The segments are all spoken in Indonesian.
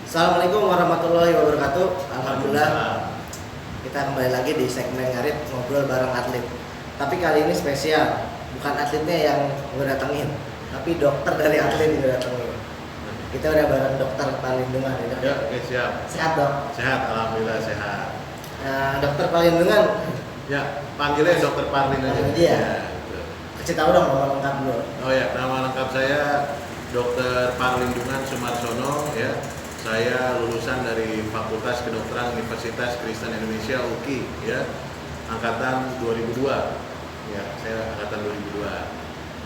Assalamualaikum warahmatullahi wabarakatuh. Alhamdulillah kita kembali lagi di segmen Ngarit Ngobrol Bareng Atlet. Tapi kali ini spesial, bukan atletnya yang gue datengin, tapi dokter dari atlet yang gue datengin. Kita udah bareng dokter Parlindungan ya, dok? Ya, oke, siap. Sehat dok? Sehat, alhamdulillah sehat. Dokter Parlindungan. Ya, panggilnya dokter Parlin aja. Iya. Ya, gitu. Kasih tahu dong nama lengkap dulu. Oh ya, nama lengkap saya Dokter Parlindungan Sumarsono ya. Saya lulusan dari Fakultas Kedokteran Universitas Kristen Indonesia UKI ya. Angkatan 2002. Ya, saya angkatan 2002.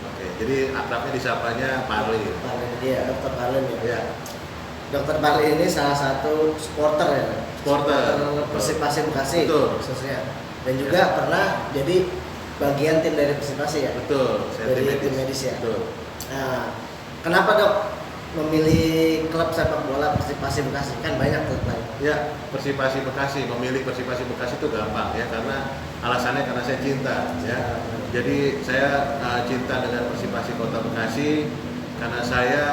Oke, jadi akrabnya disapanya Parlin. Parlin dia, dokter Parlin ya. Ya, Dokter Parlin ini salah satu supporter ya. Supporter. Persipasi Bekasi Betul. khususnya. Dan juga pernah jadi bagian tim dari Persipasi ya. betul. Saya Dari tim medis ya. Betul. Nah, kenapa dok memilih klub sepak bola Persipasi Bekasi? Kan banyak klub lain. Ya, Persipasi Bekasi, memilih Persipasi Bekasi itu gampang ya, karena alasannya karena saya cinta ya. Jadi saya cinta dengan Persipasi Kota Bekasi karena saya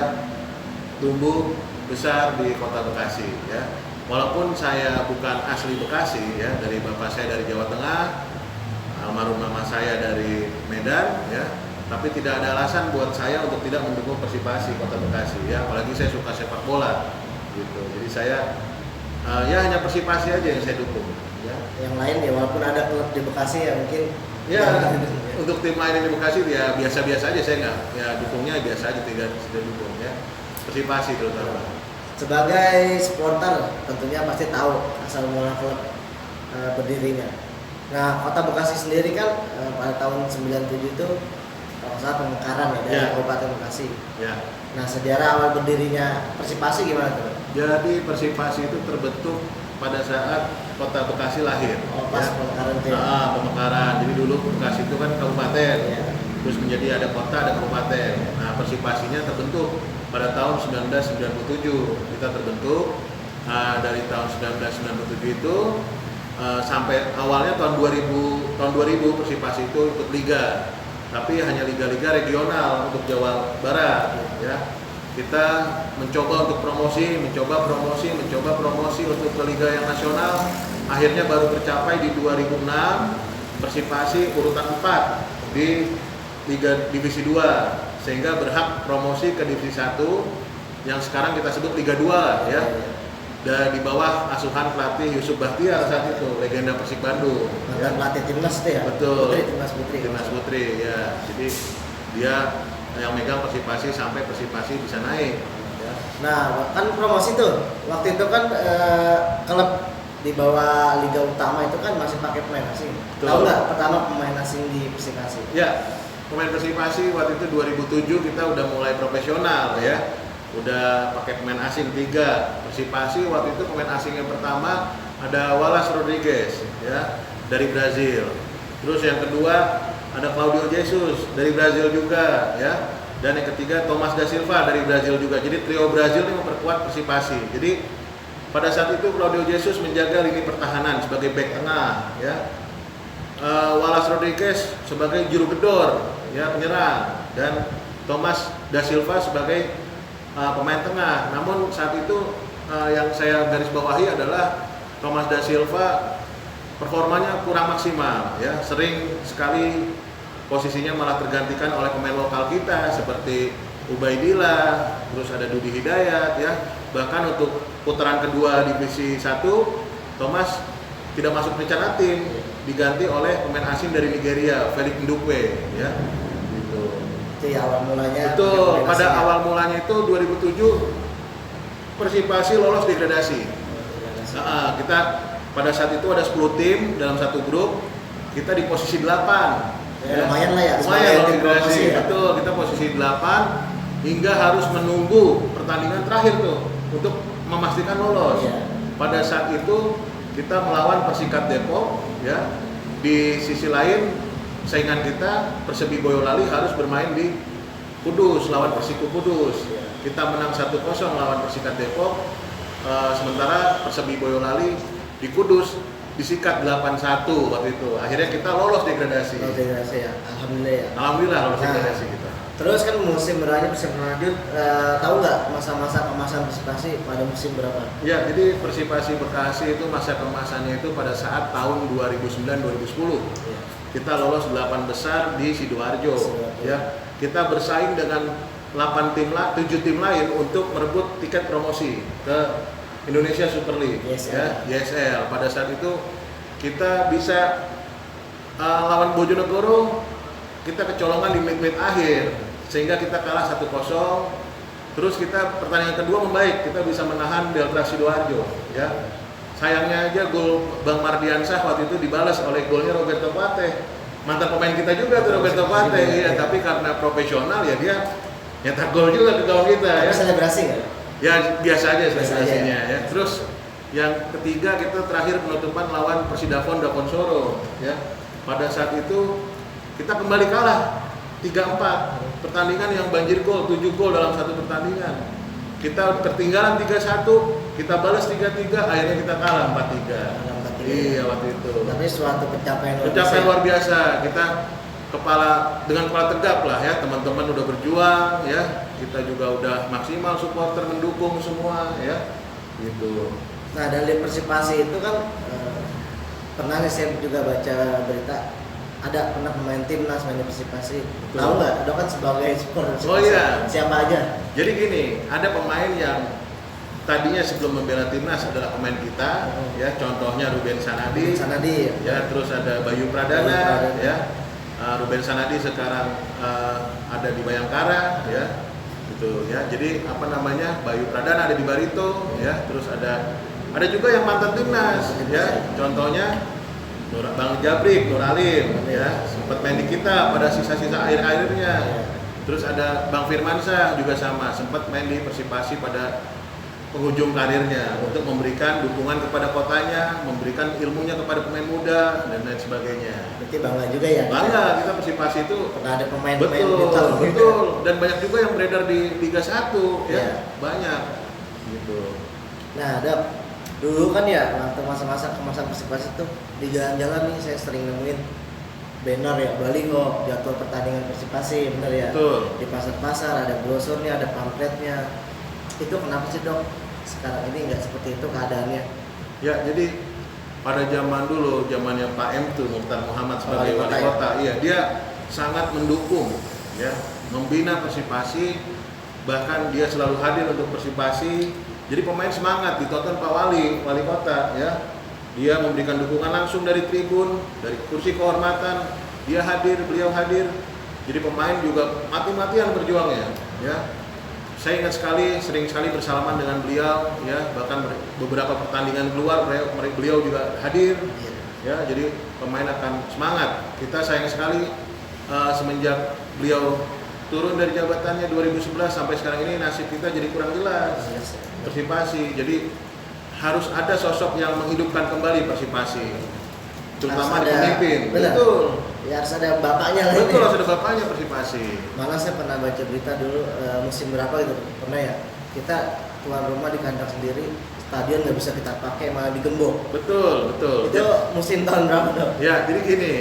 tumbuh besar di Kota Bekasi ya. Walaupun saya bukan asli Bekasi ya, dari bapak saya dari Jawa Tengah, almarhum mama saya dari Medan ya. Tapi tidak ada alasan buat saya untuk tidak mendukung Persipasi Kota Bekasi ya, apalagi saya suka sepak bola gitu. Jadi saya ya hanya Persipasi aja yang saya dukung ya. Yang lain ya walaupun ada klub di Bekasi ya mungkin Ya, untuk tim lain di Bekasi ya biasa-biasa aja, saya nggak ya dukungnya biasa aja, tidak dukung ya. Persipasi terutama. sebagai supporter tentunya pasti tahu asal mula klub berdirinya. Nah, Kota Bekasi sendiri kan pada tahun 97 itu kalau nggak salah pemekaran ya dari Kabupaten Bekasi. Ya. Nah, sejarah awal berdirinya Persipasi gimana tuh? Jadi Persipasi itu terbentuk pada saat Kota Bekasi lahir. Oh, pas ya. pemekaran itu ya. Pemekaran. Jadi dulu Bekasi itu kan kabupaten. Ya. Terus menjadi ada kota, ada kabupaten. Nah, Persipasinya terbentuk pada tahun 1997. Kita terbentuk dari tahun 1997 itu sampai awalnya tahun 2000 Persipasi itu ikut liga. Tapi hanya liga-liga regional untuk Jawa Barat ya. Kita mencoba untuk promosi untuk ke liga yang nasional. Akhirnya baru tercapai di 2006 Persipasi urutan 4 di Liga Divisi 2 sehingga berhak promosi ke Divisi 1 yang sekarang kita sebut Liga 2 ya. Dan di bawah asuhan pelatih Yusuf Bahtiar saat itu, legenda Persib Bandung. Mantan pelatih timnas itu ya. Betul. Timnas Putri Ya. Jadi dia yang megang Persipasi sampai Persipasi bisa naik. Ya. Nah, kan promosi tuh. Waktu itu kan klub di bawah Liga Utama itu kan masih pakai pemain asing. Betul. Tahu nggak pertama pemain asing di Persipasi? Ya, pemain Persipasi waktu itu 2007 kita udah mulai profesional ya. Udah pakai pemain asing 3. Persipasi waktu itu pemain asing yang pertama ada Wallace Rodriguez ya dari Brazil. Terus yang kedua ada Claudio Jesus dari Brazil juga ya. Dan yang ketiga Thomas da Silva dari Brazil juga. Jadi trio Brazil ini memperkuat Persipasi. Jadi pada saat itu Claudio Jesus menjaga lini pertahanan sebagai bek tengah ya. Wallace Rodriguez sebagai juru gedor ya, penyerang, dan Thomas da Silva sebagai pemain tengah. Namun saat itu yang saya garis bawahi adalah Thomas da Silva performanya kurang maksimal ya, sering sekali posisinya malah tergantikan oleh pemain lokal kita seperti Ubaidillah, terus ada Dudi Hidayat ya. Bahkan untuk putaran kedua Divisi 1 Thomas tidak masuk rencana tim, diganti oleh pemain asing dari Nigeria, Felix Ndukwe ya. Gitu. Itu ya awal mulanya. Betul, pada awal mulanya itu 2007 Persipasi lolos degradasi. Kita pada saat itu ada 10 tim dalam satu grup, kita di posisi 8. Ya, lumayan lah ya. Lumayan lolos degradasi. Ya. Betul, kita posisi 8 hingga harus menunggu pertandingan terakhir tuh untuk memastikan lolos. Ya. Pada saat itu kita melawan Persikat Depok ya. Di sisi lain saingan kita Persebi Boyolali harus bermain di Kudus lawan Persiku Kudus. Kita menang 1-0 lawan Persikat Depok. Sementara Persebi Boyolali di Kudus disikat 8-1 waktu itu. Akhirnya kita lolos degradasi. Lolos degradasi ya. Alhamdulillah ya. Alhamdulillah lolos degradasi kita. Terus kan musim berlanjut, tahu nggak masa-masa kemasan Persipasi pada musim berapa? Ya, jadi Persipasi Bekasi itu masa kemasannya itu pada saat tahun 2009-2010. Iya. Kita lolos 8 besar di Sidoarjo. Ya, kita bersaing dengan 7 tim lain untuk merebut tiket promosi ke Indonesia Super League, YSL. ya, YSL. Pada saat itu kita bisa lawan Bojonegoro, kita kecolongan di menit-menit akhir sehingga kita kalah 1-0. Terus kita pertandingan kedua membaik, kita bisa menahan Delta Sidoarjo, ya. Sayangnya aja gol Bang Mardiansah waktu itu dibalas oleh golnya Roberto Pate. Mantan pemain kita juga tuh Roberto Pate, ya, tapi karena profesional ya dia nyetak gol juga ke gawang kita, ya. Selebrasi nggak? Ya biasa aja Biasa selebrasinya, aja. ya. Terus yang ketiga kita terakhir penutupan lawan Persidafon Daponsoro, ya. Pada saat itu kita kembali kalah 3-4. Pertandingan yang banjir gol, 7 gol dalam satu pertandingan. Kita ketinggalan 3-1, kita balas 3-3, akhirnya kita kalah 4-3. Iya, waktu itu. Tapi suatu pencapaian Luar biasa. Kita dengan kepala tegap lah, ya. Teman-teman udah berjuang, ya. Kita juga udah maksimal supporter mendukung semua, ya. Gitu. Nah, dari Persipasi itu kan pernah nih saya juga baca berita ada pernah pemain timnas main di Persipasi. Tahu nggak? Dok kan sebagai supporter Oh iya. siapa aja? Jadi gini, ada pemain yang tadinya sebelum membela timnas adalah pemain kita, ya. Contohnya Ruben Sanadi, ya. Terus ada Bayu Pradana, ya. Ruben Sanadi sekarang ada di Bayangkara, ya. Gitu, ya. Jadi Bayu Pradana ada di Barito, ya. Terus ada juga yang mantan timnas, ya. Contohnya Bang Jabrik, Nur Alim, ya, sempat main di kita pada sisa-sisa akhir-akhirnya. Terus ada Bang Firmansyah juga sama, sempat main di Persipasi pada penghujung karirnya untuk memberikan dukungan kepada kotanya, memberikan ilmunya kepada pemain muda dan lain sebagainya. Berarti bangga juga ya? Bangga, kita Persipasi itu pernah ada pemain betul, dan banyak juga yang beredar di Liga 1, ya, banyak gitu. Nah, Dok, dulu kan ya waktu masa-masa kemasan Persipasi itu di jalan-jalan nih saya sering nemuin banner ya, baliho jadwal pertandingan Persipasi, bener ya? Betul. Di pasar-pasar ada brosurnya, ada pamfletnya. Itu kenapa sih, Dok sekarang ini nggak seperti itu keadaannya? Ya, jadi pada zaman dulu, zamannya Pak M tuh, Mukhtar Muhammad sebagai wali kota, iya, dia sangat mendukung, ya, membina Persipasi, bahkan dia selalu hadir untuk Persipasi. Jadi pemain semangat, ditonton Pak Wali kota, ya. Dia memberikan dukungan langsung dari tribun, dari kursi kehormatan, beliau hadir. Jadi pemain juga mati-matian berjuangnya, ya. Saya ingat sering sekali bersalaman dengan beliau, ya. Bahkan beberapa pertandingan keluar beliau juga hadir, ya. Jadi pemain akan semangat. Kita sayang sekali semenjak beliau turun dari jabatannya 2011 sampai sekarang ini nasib kita jadi kurang jelas. Persipasi, jadi harus ada sosok yang menghidupkan kembali Persipasi, terutama di pemimpin. Betul. Ya harus ada bapaknya lah. Betul, harus ada bapaknya Persipasi. Malah saya pernah baca berita dulu musim berapa gitu, pernah ya, kita tuan rumah di kandang sendiri, stadion nggak bisa kita pakai malah digembok. Betul. Itu musim tahun berapa, Dok? Ya, jadi gini.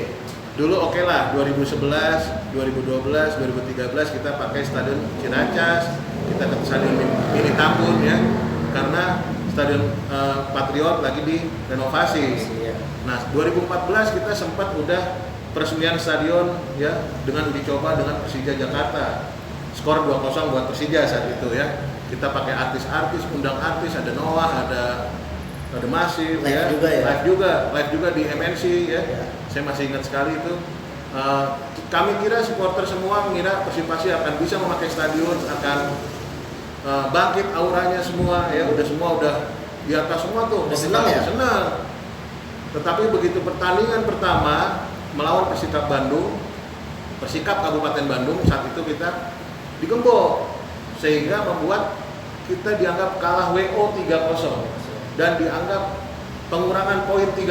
Dulu oke lah, 2011, 2012, 2013 kita pakai stadion Ciracas, kita ke stadion Mini Tambun, ya, karena stadion Patriot lagi direnovasi. Nah, 2014 kita sempat udah peresmian stadion, ya, dengan uji coba dengan Persija Jakarta. Skor 2-0 buat Persija saat itu, ya. Kita pakai artis-artis, undang artis, ada Noah, ada Masif, live ya. Juga ya. Live juga di MNC, ya. Saya masih ingat sekali itu. Kami kira supporter semua mengira Persipasi akan bisa memakai stadion, akan bangkit auranya semua, ya. Semua udah di atas semua tuh. Udah senang ya? Senang. Tetapi begitu pertandingan pertama melawan Persikap Kabupaten Bandung, saat itu kita digembok sehingga membuat kita dianggap kalah WO 3-0 dan dianggap pengurangan poin 3-0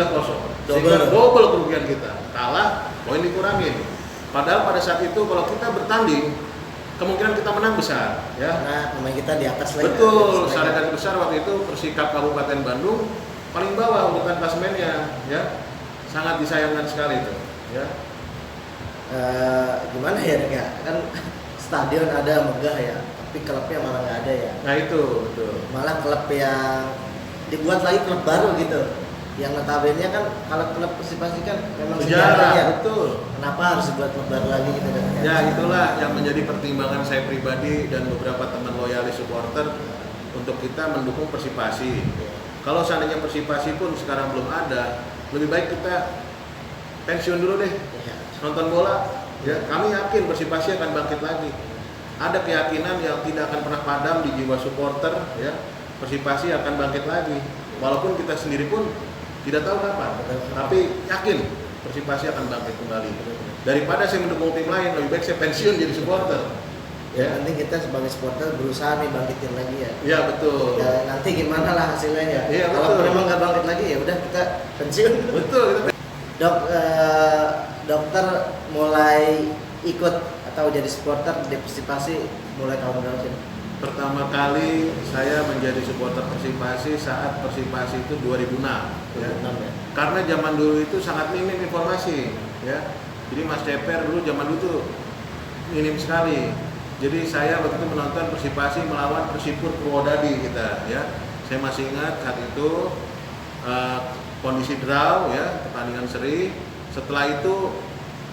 sehingga double kerugian kita, kalah, poin dikurangin. Padahal pada saat itu kalau kita bertanding kemungkinan kita menang besar, ya. Karena pemain kita di atas lagi. Betul, sarekat besar waktu itu Persikap Kabupaten Bandung paling bawah urutan klasemennya, ya. Sangat disayangkan sekali itu, ya. Gimana ya, kan stadion ada megah ya, tapi klubnya malah nggak ada ya. Nah itu betul. Malah klub yang dibuat lagi klub baru gitu. Yang notabene kan kalau klub Persipasi kan memang sejarahnya. Betul. Kenapa harus dibuat klub baru lagi gitu kan? Ya itulah yang menjadi pertimbangan saya pribadi dan beberapa teman loyalis supporter untuk kita mendukung Persipasi. Kalau seandainya Persipasi pun sekarang belum ada, lebih baik kita pensiun dulu deh, Ya. nonton bola. Ya, kami yakin Persipasi akan bangkit lagi. Ada keyakinan yang tidak akan pernah padam di jiwa supporter, ya. Persipasi akan bangkit lagi. Walaupun kita sendiri pun tidak tahu kapan, tapi yakin Persipasi akan bangkit kembali. Daripada saya mendukung tim lain, lebih baik saya pensiun jadi supporter. Ya, nanti kita sebagai supporter berusaha nih bangkitin lagi ya. Iya betul. Ya, nanti gimana lah hasilnya ya. Iya, Kalau betul. memang nggak bangkit lagi ya udah kita pensiun. Betul. Dok, dokter mulai ikut atau jadi supporter di Persipasi mulai tahun berapa sih? Pertama kali saya menjadi supporter Persipasi saat Persipasi itu 2006. Ya. 2006 ya. Karena zaman dulu itu sangat minim informasi, ya. Jadi Mas Ceper dulu zaman dulu tuh minim sekali. Jadi saya waktu itu menonton Persipasi melawan Persipur Purwodadi kita, ya. Saya masih ingat saat itu kondisi draw, ya, pertandingan seri. Setelah itu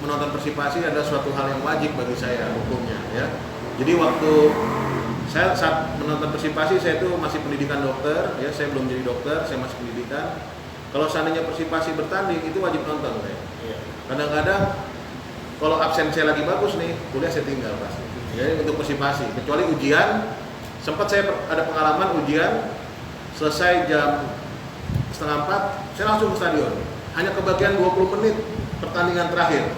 menonton Persipasi adalah suatu hal yang wajib bagi saya hukumnya, ya. Jadi waktu saya saat menonton Persipasi, saya itu masih pendidikan dokter, ya. Saya belum jadi dokter, saya masih pendidikan. Kalau seandainya Persipasi bertanding itu wajib nonton, saya. Iya. Kadang-kadang kalau absen saya lagi bagus nih, kuliah saya tinggal pasti. Ya, untuk Persipasi. Kecuali ujian, sempat saya ada pengalaman ujian selesai jam 3:30, saya langsung ke stadion. Hanya kebagian 20 menit pertandingan terakhir.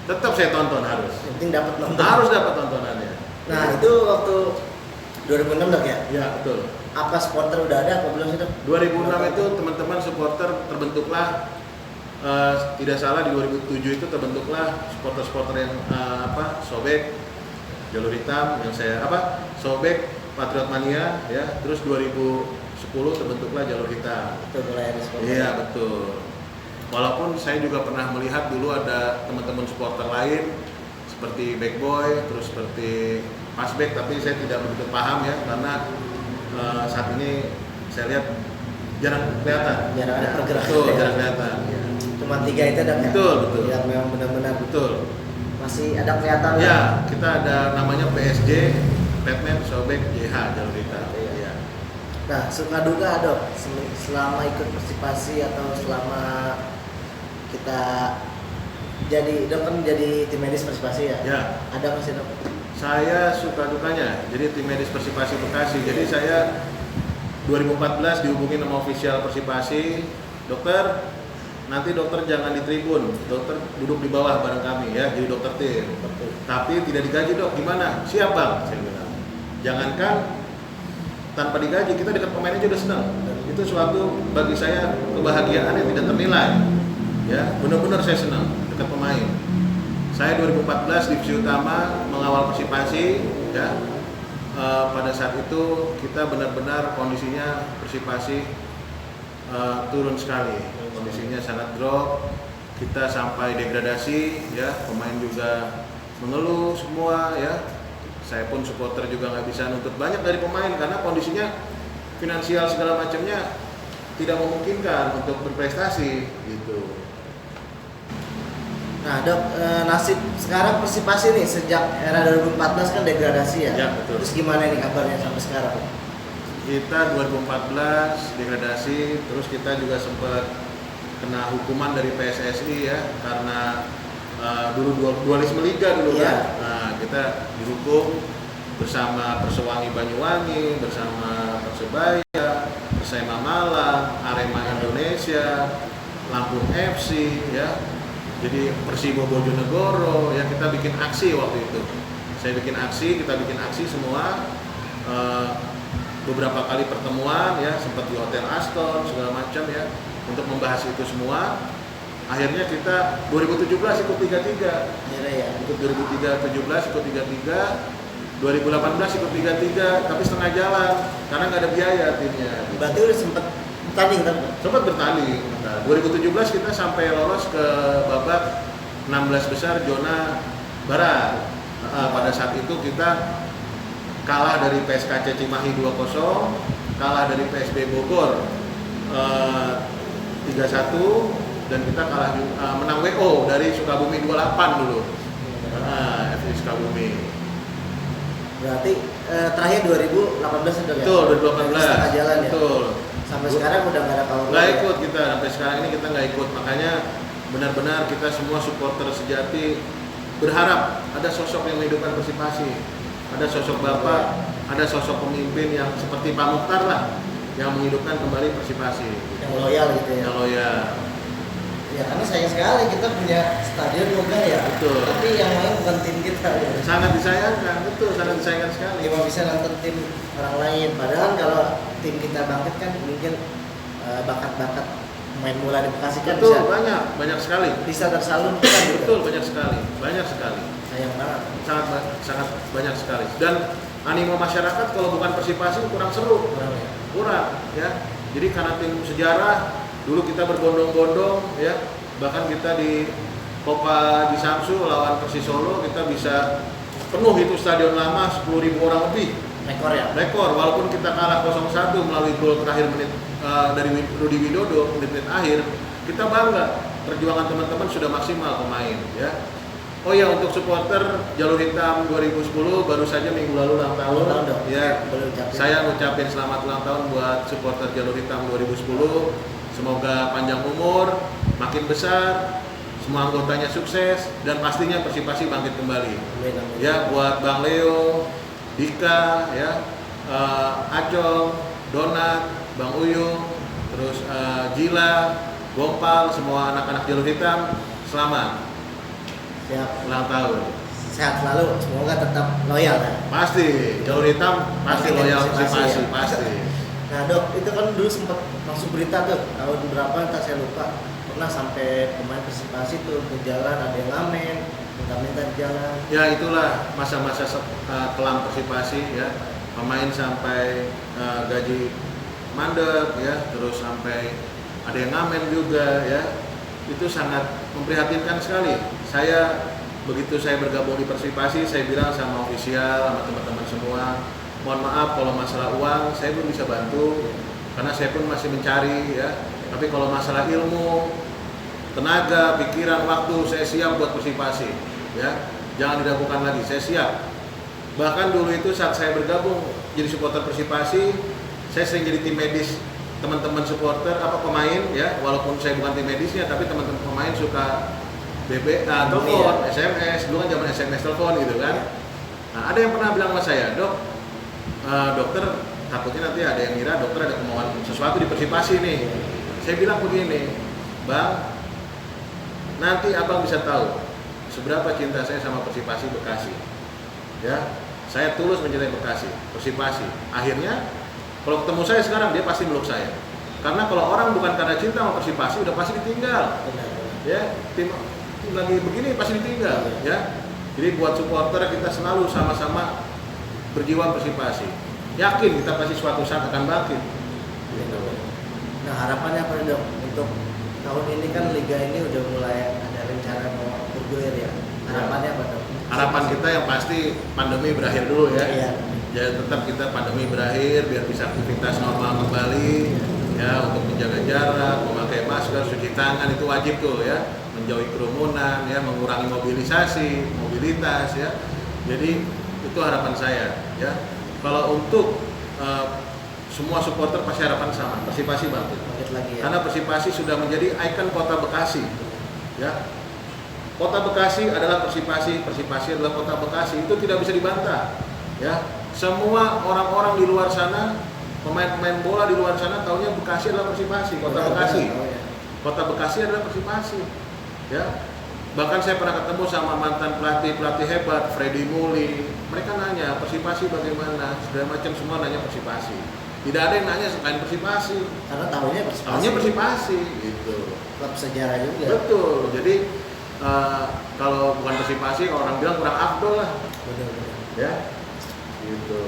Tetap saya tonton harus. Yang penting dapat nonton. Harus dapat tontonannya. Nah, itu waktu 2006 Dok ya? Ya, betul. Apa supporter udah ada apa belum sih Dok? 2006 itu teman-teman supporter terbentuklah, tidak salah di 2007 itu terbentuklah supporter-supporter yang Sobek Jalur Hitam yang Sobek Patriot Mania, ya. Terus 2010 terbentuklah Jalur Hitam. Itu mulai ada supporter. Iya, betul. Walaupun saya juga pernah melihat dulu ada teman-teman supporter lain seperti Back Boy, terus seperti Pasback, tapi saya tidak begitu paham ya karena saat ini saya lihat jarang kelihatan. Jarang ada pergerakan. Betul, Ya. jarang kelihatan. Ya. Cuma 3 itu Dok ya? Betul, betul. Yang memang benar-benar Betul. masih ada kelihatan. Ya, kita ada namanya PSG, Batman, Sobek, JH, Jalur Hitam. Iya. Nah, suka duka Dok selama ikut Persipasi atau selama kita jadi Dok kan jadi tim medis Persipasi ya? Ya. Ada nggak sih Dok? Saya suka dukanya, jadi tim medis Persipasi Bekasi. Jadi saya 2014 dihubungi sama official Persipasi, dokter, nanti dokter jangan di tribun, dokter duduk di bawah bareng kami ya, jadi dokter tim. Tapi tidak digaji Dok, gimana? Siap Bang, saya bilang. Jangankan tanpa digaji, kita dekat pemain aja udah senang. Itu suatu bagi saya kebahagiaan yang tidak ternilai. Ya, benar-benar saya senang dekat pemain. Saya 2014 divisi utama mengawal Persipasi, ya. Pada saat itu kita benar-benar kondisinya Persipasi turun sekali, kondisinya sangat drop. Kita sampai degradasi, ya. Pemain juga mengeluh semua, ya. Saya pun supporter juga nggak bisa nuntut banyak dari pemain karena kondisinya finansial segala macamnya tidak memungkinkan untuk berprestasi, gitu. Nah Dok, nasib sekarang Persipasi nih sejak era 2014 kan degradasi ya? Ya, betul. Terus gimana nih kabarnya sampai sekarang? Kita 2014 degradasi, terus kita juga sempat kena hukuman dari PSSI ya karena dulu dualisme liga dulu Iya. kan. Nah, kita dihukum bersama Persewangi Banyuwangi, bersama Persebaya, Persema Malang, Arema Indonesia, Lampung FC ya. Jadi Persibo Bojonegoro ya, kita bikin aksi waktu itu. Saya bikin aksi, kita bikin aksi semua. Beberapa kali pertemuan ya, sempat di Hotel Aston segala macam ya untuk membahas itu semua. Akhirnya kita 2017 ikut 33. Akhirnya ya. Ikut 2017 ikut 33. 2018 ikut 33 tapi setengah jalan karena nggak ada biaya timnya. Berarti udah sempet bertanding kan? Sempat bertanding. Nah, 2017 kita sampai lolos ke babak 16 besar zona barat. Pada saat itu kita kalah dari PSKC Cimahi 2-0, kalah dari PSB Bogor 3-1, dan kita menang WO dari Sukabumi 28 dulu. FC Sukabumi. Berarti terakhir 2018 sudah ya? Betul, 2018. Setengah jalan ya? Betul. Sampai sekarang udah nggak ada power Nggak ikut kita, sampai sekarang ini kita nggak ikut. Makanya benar-benar kita semua supporter sejati berharap ada sosok yang menghidupkan Persipasi. Ada sosok bapak, ada sosok pemimpin yang seperti Pak Mukhtar lah, yang menghidupkan kembali Persipasi. Yang loyal gitu ya? Yang loyal. Ya karena sayang sekali kita punya stadion megah ya. Betul. Tapi yang lain bukan tim kita ya. Sangat disayangkan, betul, sangat disayangkan sekali. Cuma bisa nonton tim orang lain. Padahal kalau tim kita bangkit kan mungkin bakat-bakat main bola di Bekasi kan Betul, bisa banyak sekali. bisa tersalurkan gitu. Betul, banyak sekali. Sayang banget. Sangat banyak sekali. Dan animo masyarakat kalau bukan Persipasi kurang seru. Kurang ya. Kurang ya. Jadi karena tim sejarah dulu kita berbondong-bondong ya, bahkan kita di Copa di Samsu lawan Persis Solo kita bisa penuh itu stadion lama 10.000 orang lebih. Rekor ya. Rekor, walaupun kita kalah 0-1 melalui gol terakhir menit dari Rudi Widodo menit akhir, kita bangga perjuangan teman-teman sudah maksimal pemain ya. Oh ya, untuk supporter Jalur Hitam 2010 baru saja minggu lalu ulang tahun. Ya, saya ngucapin selamat ulang tahun buat supporter Jalur Hitam 2010. Semoga panjang umur, makin besar, semua anggotanya sukses, dan pastinya Persipasi bangkit kembali. Amin. Ya, buat Bang Leo, Dika, ya, Acong, Donat, Bang Uyung, terus Jila, Gompal, semua anak-anak Jalur Hitam, selamat. Siap. Ulang tahun. Sehat selalu, semoga tetap loyal ya. Pasti, Jalur Hitam pasti loyal Persipasi, ya. pasti. Nah dok, itu kan dulu sempat masuk berita tuh tahun berapa entah saya lupa, pernah sampai pemain Persipasi tuh ke jalan ada yang ngamen, minta-minta di jalan. Ya itulah masa-masa kelam Persipasi ya, pemain sampai gaji mandek ya, terus sampai ada yang ngamen juga ya. Itu sangat memprihatinkan sekali. Begitu saya bergabung di Persipasi, saya bilang sama ofisial, sama teman-teman semua, mohon maaf kalau masalah uang saya belum bisa bantu, karena saya pun masih mencari ya. Tapi kalau masalah ilmu, tenaga, pikiran, waktu, saya siap buat Persipasi ya. Jangan diragukan lagi, saya siap. Bahkan dulu itu saat saya bergabung jadi supporter Persipasi, saya sering jadi tim medis teman-teman supporter pemain ya, walaupun saya bukan tim medisnya, tapi teman-teman pemain suka telepon, SMS, dulu kan zaman SMS telepon gitu kan. Nah, ada yang pernah bilang sama saya, "Dok, dokter takutnya nanti ada yang ngira dokter ada kemauan sesuatu di Persipasi nih." Saya bilang begini, "Bang, nanti abang bisa tahu seberapa cinta saya sama Persipasi Bekasi. Ya, saya tulus mencintai Bekasi, Persipasi. Akhirnya kalau ketemu saya sekarang dia pasti meluk saya. Karena kalau orang bukan karena cinta sama Persipasi udah pasti ditinggal. Ya, tim lagi begini pasti ditinggal. Ya, jadi buat supporter kita selalu sama-sama berjiwa Persipasi. Yakin kita pasti suatu saat akan bangkit. Nah harapannya apa dok untuk tahun ini kan liga ini udah mulai ada rencana mau bergulir ya. Harapannya apa dok? Harapan kita yang pasti pandemi berakhir dulu ya. Iya. Jadi tetap kita pandemi berakhir biar bisa aktivitas normal kembali ya, untuk menjaga jarak, memakai masker, cuci tangan itu wajib tuh ya, menjauhi kerumunan ya, mengurangi mobilitas ya. Jadi itu harapan saya ya. Kalau untuk semua supporter pasti harapan sama, Persipasi bangkit. Lagi ya. Karena Persipasi sudah menjadi ikon kota Bekasi ya. Kota Bekasi adalah Persipasi, Persipasi adalah kota Bekasi, itu tidak bisa dibantah ya. Semua orang-orang di luar sana, pemain-pemain bola di luar sana taunya Bekasi adalah Persipasi, kota Bekasi. Kota Bekasi adalah Persipasi. Ya. Bahkan saya pernah ketemu sama mantan pelatih hebat, Freddy Muli. Mereka nanya Persipasi bagaimana, segala macam, semua nanya Persipasi. Tidak ada yang nanya selain Persipasi. Karena tahunya Persipasi. Tahunya Persipasi gitu. Klub sejarah juga. Betul. Jadi kalau bukan Persipasi, orang bilang kurang afdol lah. Betul. Ya. Gitu.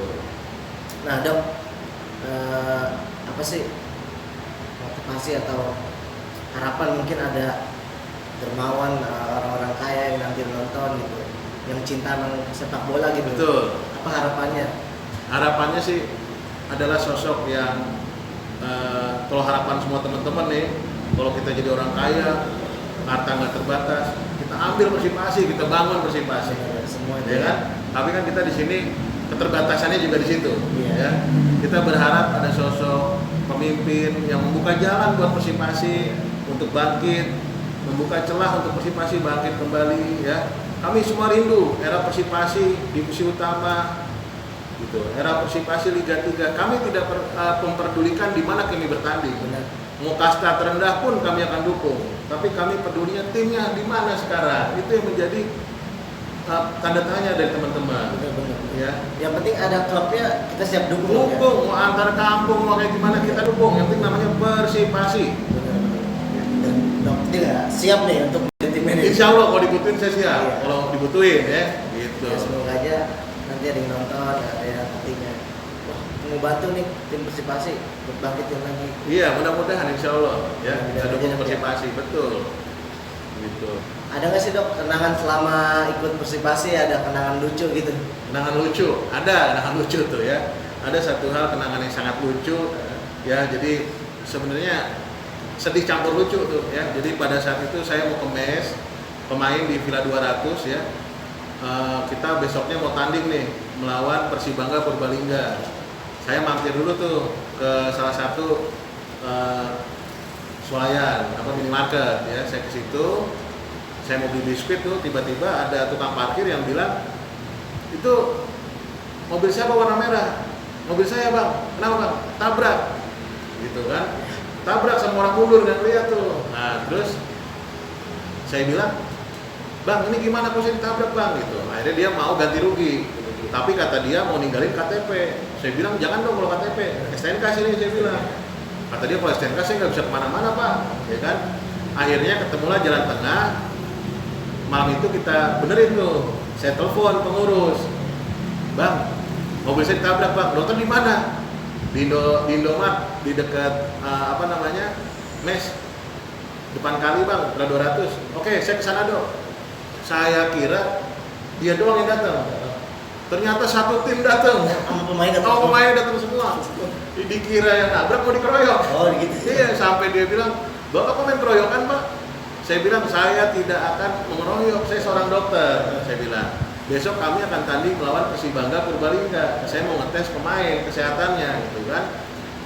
Nah dok, apa sih motivasi atau harapan mungkin ada dermawan orang-orang kaya yang nanti nonton gitu, yang cinta sama sepak bola gitu. Betul. Apa harapannya? Harapannya sih adalah sosok yang kalau harapan semua teman-teman nih, kalau kita jadi orang kaya, harta nggak terbatas, kita ambil Persipasi, kita bangun Persipasi, Semua itu ya kan? Tapi kan kita di sini keterbatasannya juga di situ, Iya. ya. Kita berharap ada sosok pemimpin yang membuka jalan buat Persipasi untuk bangkit, membuka celah untuk Persipasi bangkit kembali, ya. Kami semua rindu era Persipasi divisi utama, gitu. Era Persipasi Liga 3. Kami tidak memperdulikan di mana kami bertanding. Benar. Mau kasta terendah pun kami akan dukung. Tapi kami pedulinya timnya di mana sekarang. Itu yang menjadi tanda tanya dari teman-teman. Benar. Ya. Yang penting ada klubnya, kita siap dukung. Dukung, mau antar kampung, mau kayak gimana kita dukung. Yang penting namanya Persipasi. Benar. Dan Dok juga siap nih untuk menjadi tim manajer. Insya Allah kalau dibutuhin saya siap. Iya. Kalau dibutuhin ya, gitu. Ya, semoga aja nanti ada yang nonton, ada yang nantinya wah mau bantu nih tim Persipasi buat bangkitin lagi. Iya, mudah-mudahan Insya Allah ya bisa Mudah-mudahan dukung ya. Persipasi, betul. Gitu. Ada nggak sih Dok kenangan selama ikut Persipasi, ada kenangan lucu gitu? Kenangan lucu, ada kenangan lucu tuh ya. Ada satu hal kenangan yang sangat lucu ya. Jadi sebenarnya sedih campur lucu tuh ya. Jadi pada saat itu saya mau ke mes, pemain di Villa 200 ya. Kita besoknya mau tanding nih melawan Persibangga Purbalingga. Saya mampir dulu tuh ke salah satu swalayan minimarket ya. Saya ke situ, saya mau beli biskuit tuh, tiba-tiba ada tukang parkir yang bilang, itu mobil siapa warna merah? Mobil saya bang. Kenapa bang? Tabrak gitu kan, tabrak sama orang mundur dan lihat tuh. Nah terus saya bilang, bang ini gimana kok saya ditabrak bang gitu. Akhirnya dia mau ganti rugi, tapi kata dia mau ninggalin KTP. Saya bilang jangan dong kalau KTP, STNK sini saya bilang. Kata dia kalau STNK saya nggak bisa kemana-mana pak, ya kan. Akhirnya ketemulah jalan tengah. Malam itu kita benerin tuh. Saya telepon pengurus, bang mobil saya ditabrak bang. Dokter di mana? Di Indomaret, di dekat mes depan kali bang, Villa 200. Oke, saya kesana dok. Saya kira dia doang yang datang. Ternyata satu tim datang. Sama pemain datang. Oh, pemain datang semua. Dikira yang nabrak mau dikeroyok. Oh gitu. Iya, sampai dia bilang, bapak kok main keroyokan pak? Saya bilang saya tidak akan mengeroyok. Saya seorang dokter. Saya bilang besok kami akan tanding melawan Persibangga Purbalingga. Saya mau ngetes pemain kesehatannya, gitu kan.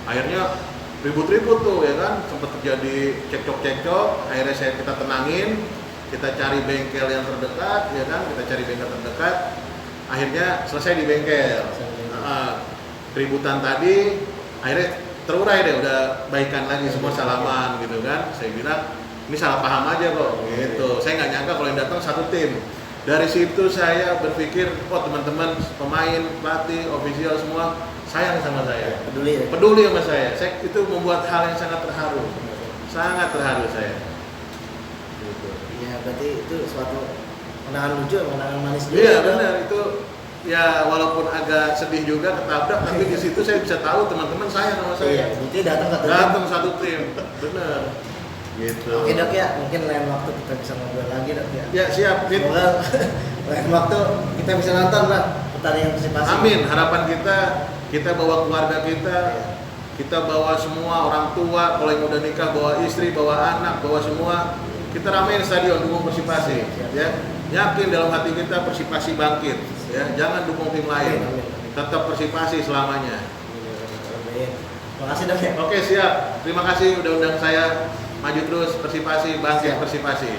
Akhirnya ribut-ribut tuh ya kan, sempat terjadi cekcok. Akhirnya kita tenangin, kita cari bengkel yang terdekat, ya kan, kita cari bengkel terdekat. Akhirnya selesai di bengkel. Keributan tadi, akhirnya terurai deh, udah baikan lagi, semua salaman gitu kan. Saya bilang ini salah paham aja kok, gitu. Saya nggak nyangka kalau yang datang satu tim. Dari situ saya berpikir, oh teman-teman, pemain, pelatih, ofisial semua sayang sama saya, Peduli ya. peduli sama saya. Itu membuat hal yang sangat terharu saya. Gitu. Iya, berarti itu suatu kenangan lucu, kenangan manis juga. Iya Dok. benar, itu ya walaupun agak sedih juga ketabrak, tapi di situ saya bisa tahu teman-teman sayang sama Iya, saya. berarti datang ke tim. Datang satu tim, benar. Gitu. Oke Dok ya, mungkin lain waktu kita bisa ngobrol lagi Dok ya. Ya siap, Fit. Semoga lain waktu kita bisa nonton Pak pertandingan Persipasi. Amin. Harapan kita bawa keluarga kita bawa semua orang tua, kalau yang udah nikah bawa istri, bawa anak, bawa semua. Kita ramein stadion dukung Persipasi, ya. Yakin dalam hati kita Persipasi bangkit, ya. Jangan dukung tim lain. Amin. Tetap Persipasi selamanya. Amin. Terima kasih Dok ya. Oke, siap. Terima kasih udah undang saya. Maju terus Persipasi, bangkit Siap. Persipasi.